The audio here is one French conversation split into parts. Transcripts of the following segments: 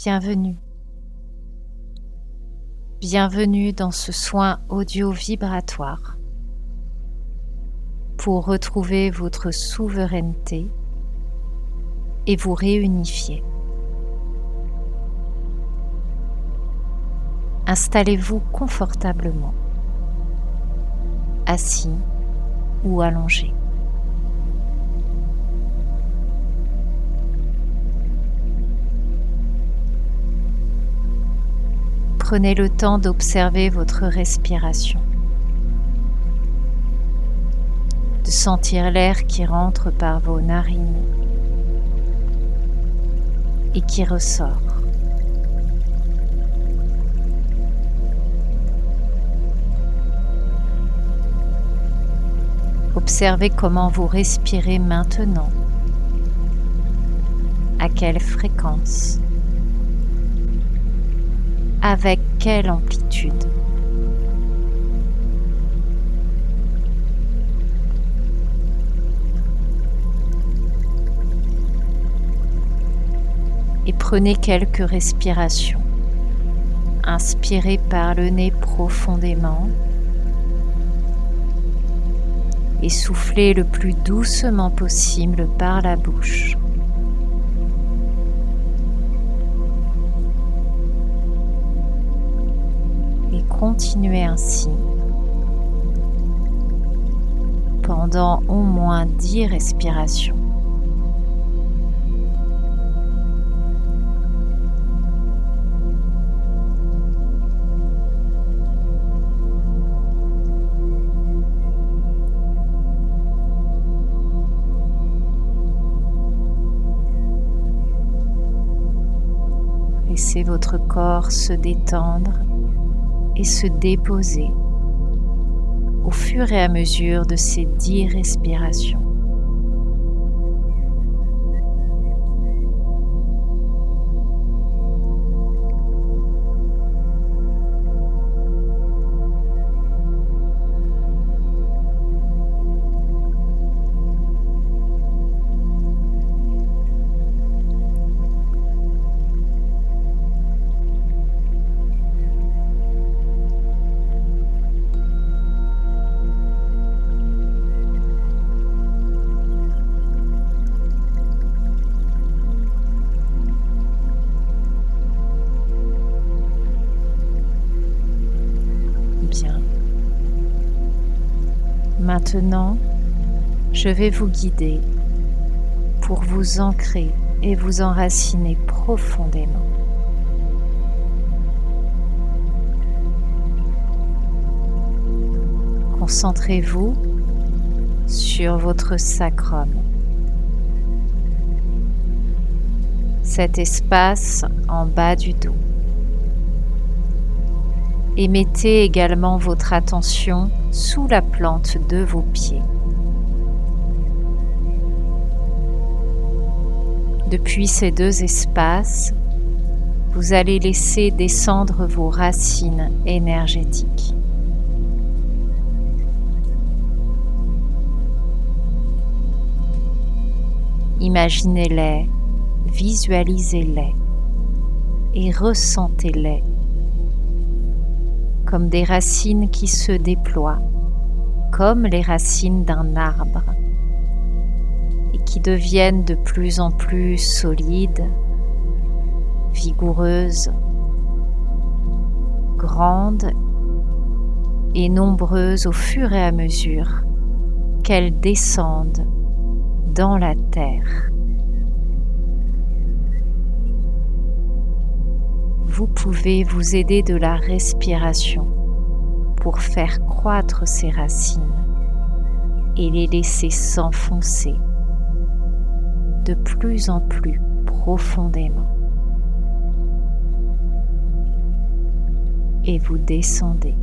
Bienvenue. Bienvenue dans ce soin audio-vibratoire pour retrouver votre souveraineté et vous réunifier. Installez-vous confortablement, assis ou allongé. Prenez le temps d'observer votre respiration, de sentir l'air qui rentre par vos narines et qui ressort. Observez comment vous respirez maintenant, à quelle fréquence, avec quelle amplitude. Et prenez quelques respirations. Inspirez par le nez profondément et soufflez le plus doucement possible par la bouche. Et continuez ainsi pendant au moins 10 respirations. Laissez votre corps se détendre et se déposer au fur et à mesure de ces 10 respirations. Bien. Maintenant, je vais vous guider pour vous ancrer et vous enraciner profondément. Concentrez-vous sur votre sacrum, cet espace en bas du dos. Et mettez également votre attention sous la plante de vos pieds. Depuis ces deux espaces, vous allez laisser descendre vos racines énergétiques. Imaginez-les, visualisez-les et ressentez-les comme des racines qui se déploient, comme les racines d'un arbre, et qui deviennent de plus en plus solides, vigoureuses, grandes et nombreuses au fur et à mesure qu'elles descendent dans la terre. Vous pouvez vous aider de la respiration pour faire croître ces racines et les laisser s'enfoncer de plus en plus profondément. Et vous descendez.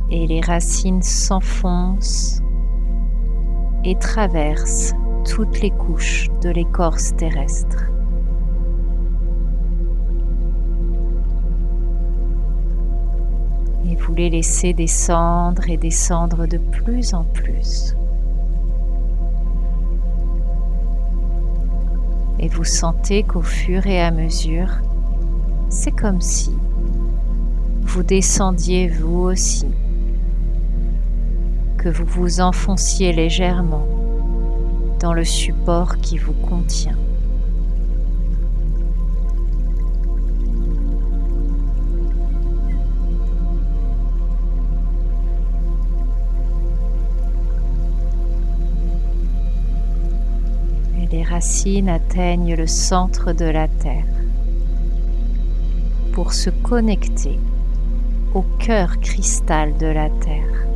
Et les racines s'enfoncent et traversent toutes les couches de l'écorce terrestre. Et vous les laissez descendre et descendre de plus en plus. Et vous sentez qu'au fur et à mesure, c'est comme si vous descendiez vous aussi, que vous vous enfonciez légèrement dans le support qui vous contient. Et les racines atteignent le centre de la terre pour se connecter au cœur cristal de la terre.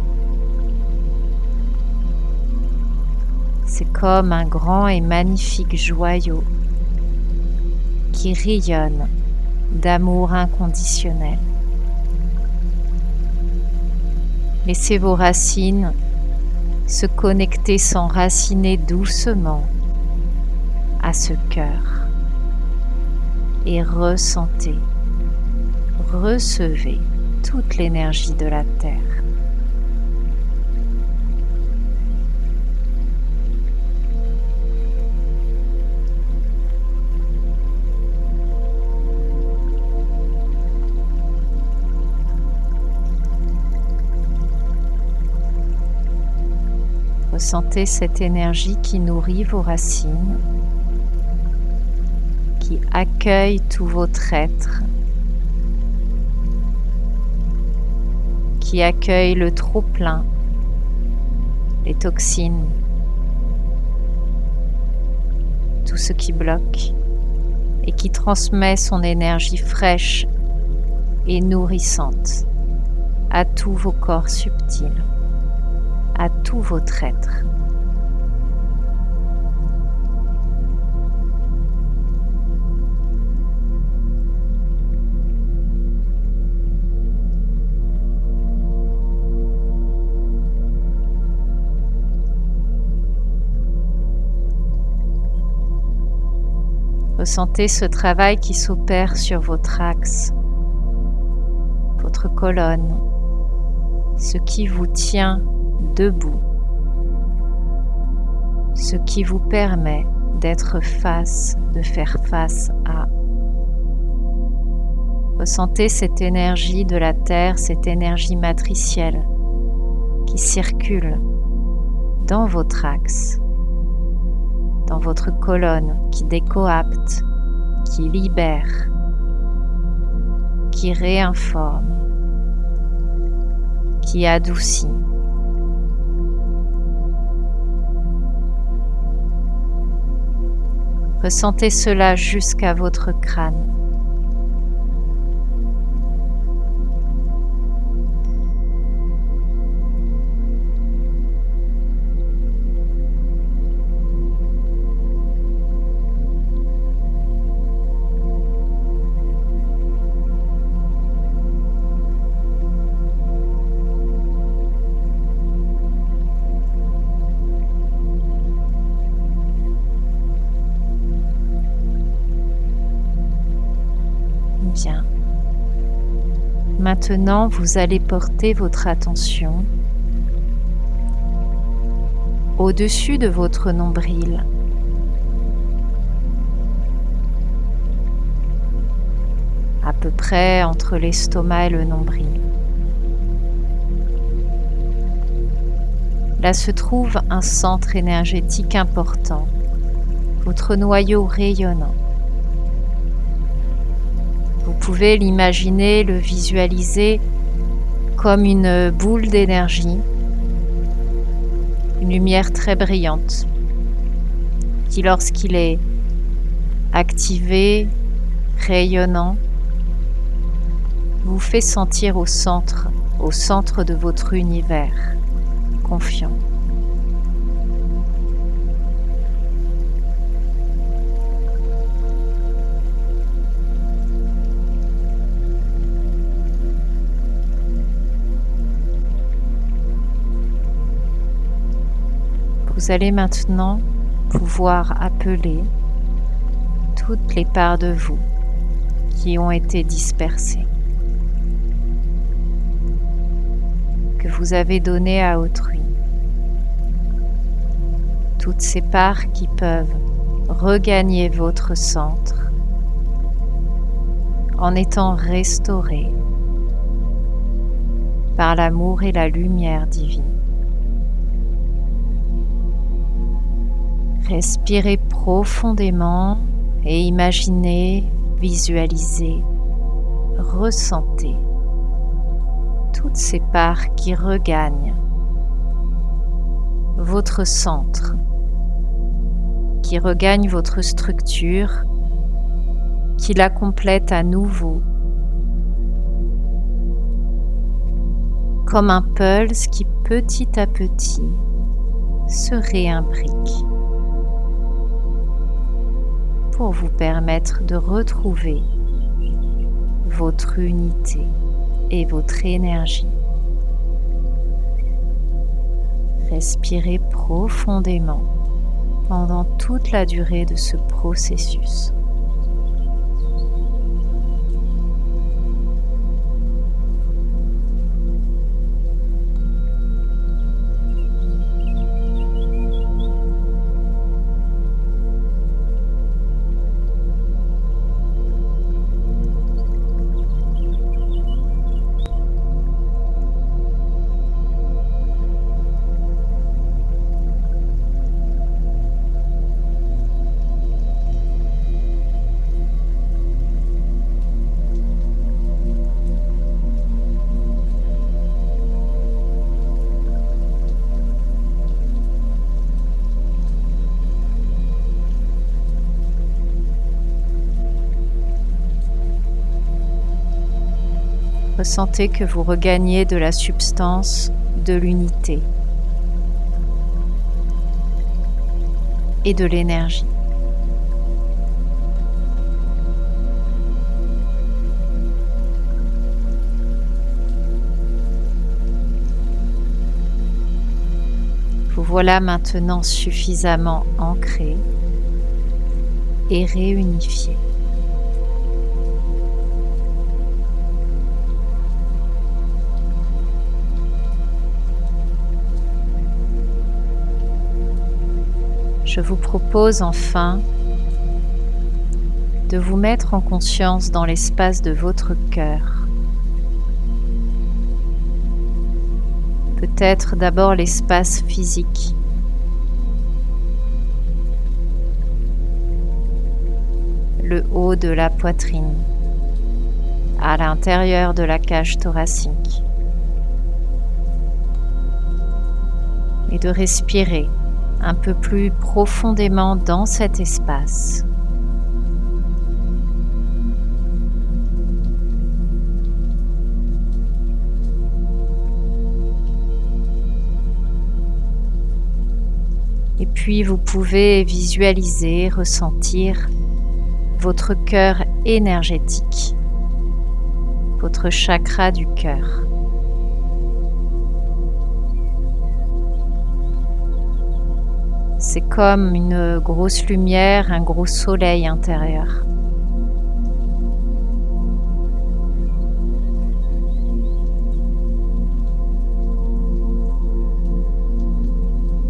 C'est comme un grand et magnifique joyau qui rayonne d'amour inconditionnel. Laissez vos racines se connecter, s'enraciner doucement à ce cœur et ressentez, recevez toute l'énergie de la terre. Ressentez cette énergie qui nourrit vos racines, qui accueille tout votre être, qui accueille le trop-plein, les toxines, tout ce qui bloque et qui transmet son énergie fraîche et nourrissante à tous vos corps subtils, à tout votre être. Ressentez ce travail qui s'opère sur votre axe, votre colonne, ce qui vous tient debout, ce qui vous permet d'être de faire face à. Ressentez cette énergie de la terre, cette énergie matricielle qui circule dans votre axe, dans votre colonne, qui décoapte, qui libère, qui réinforme, qui adoucit. Ressentez cela jusqu'à votre crâne. Bien. Maintenant, vous allez porter votre attention au-dessus de votre nombril. À peu près entre l'estomac et le nombril. Là se trouve un centre énergétique important, votre noyau rayonnant. Vous pouvez l'imaginer, le visualiser comme une boule d'énergie, une lumière très brillante, qui lorsqu'il est activé, rayonnant, vous fait sentir au centre de votre univers, confiant. Vous allez maintenant pouvoir appeler toutes les parts de vous qui ont été dispersées, que vous avez données à autrui. Toutes ces parts qui peuvent regagnez votre centre en étant restauré par l'amour et la lumière divine. Respirez profondément et imaginez, visualisez, ressentez toutes ces parts qui regagnent votre centre, qui regagnent votre structure, qui la complètent à nouveau, comme un pulse qui petit à petit se réimbrique pour vous permettre de retrouver votre unité et votre énergie. Respirez profondément pendant toute la durée de ce processus. Ressentez que vous regagnez de la substance, de l'unité et de l'énergie. Vous voilà maintenant suffisamment ancré et réunifié. Je vous propose enfin de vous mettre en conscience dans l'espace de votre cœur. Peut-être d'abord l'espace physique. Le haut de la poitrine, à l'intérieur de la cage thoracique. Et de respirer un peu plus profondément dans cet espace. Et puis vous pouvez visualiser, ressentir votre cœur énergétique, votre chakra du cœur. C'est comme une grosse lumière, un gros soleil intérieur.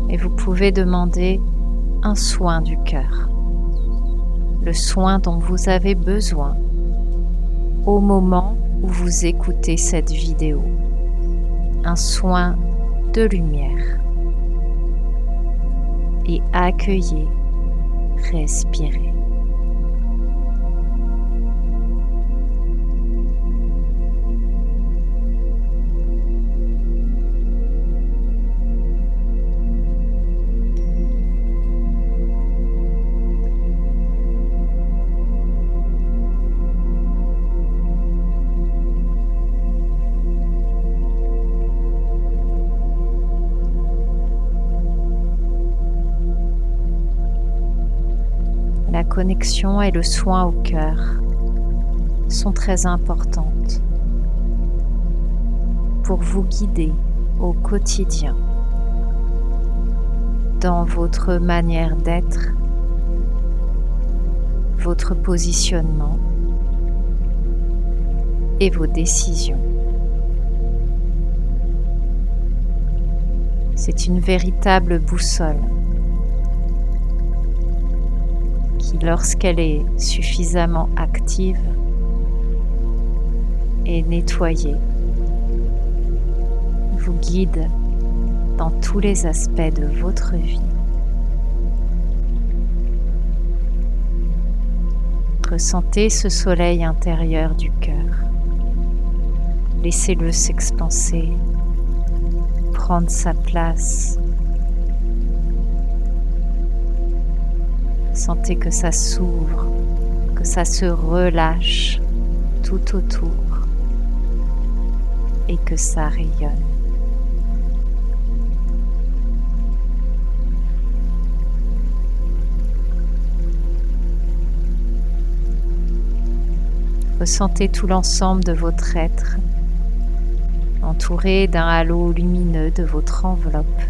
Et vous pouvez demander un soin du cœur, le soin dont vous avez besoin au moment où vous écoutez cette vidéo, un soin de lumière. Et accueillez, respirez. La connexion et le soin au cœur sont très importantes pour vous guider au quotidien dans votre manière d'être, votre positionnement et vos décisions. C'est une véritable boussole. qui, lorsqu'elle est suffisamment active, est nettoyée, vous guide dans tous les aspects de votre vie. Ressentez ce soleil intérieur du cœur. Laissez-le s'expanser, prendre sa place. Sentez que ça s'ouvre, que ça se relâche tout autour et que ça rayonne. Ressentez tout l'ensemble de votre être, entouré d'un halo lumineux de votre enveloppe.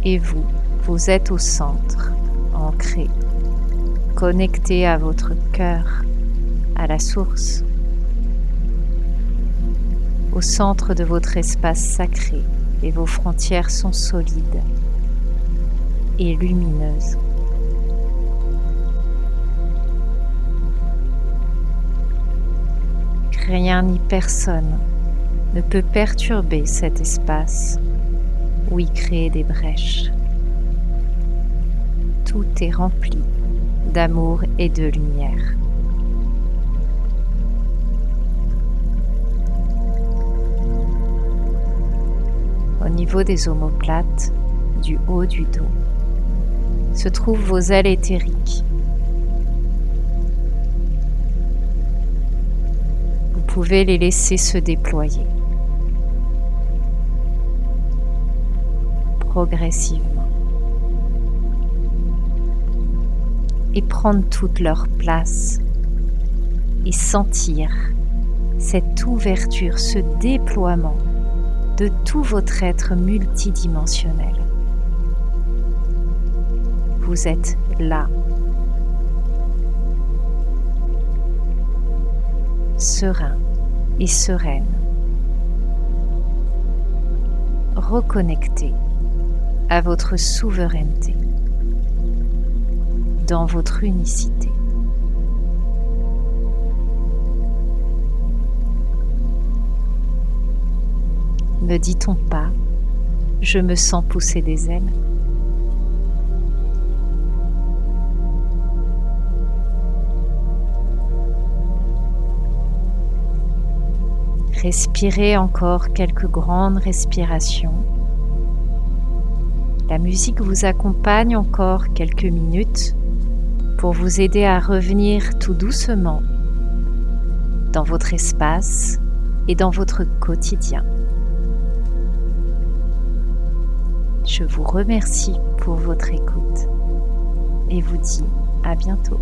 Et vous, vous êtes au centre, ancré, connecté à votre cœur, à la source, au centre de votre espace sacré, et vos frontières sont solides et lumineuses. Rien ni personne ne peut perturber cet espace ou y créer des brèches. Tout est rempli d'amour et de lumière. Au niveau des omoplates, du haut du dos, se trouvent vos ailes éthériques. Vous pouvez les laisser se déployer progressivement et prendre toute leur place et sentir cette ouverture, ce déploiement de tout votre être multidimensionnel. Vous êtes là, serein et sereine, reconnecté à votre souveraineté, dans votre unicité. Ne dit-on pas « je me sens pousser des ailes » ? Respirez encore quelques grandes respirations. La musique vous accompagne encore quelques minutes pour vous aider à revenir tout doucement dans votre espace et dans votre quotidien. Je vous remercie pour votre écoute et vous dis à bientôt.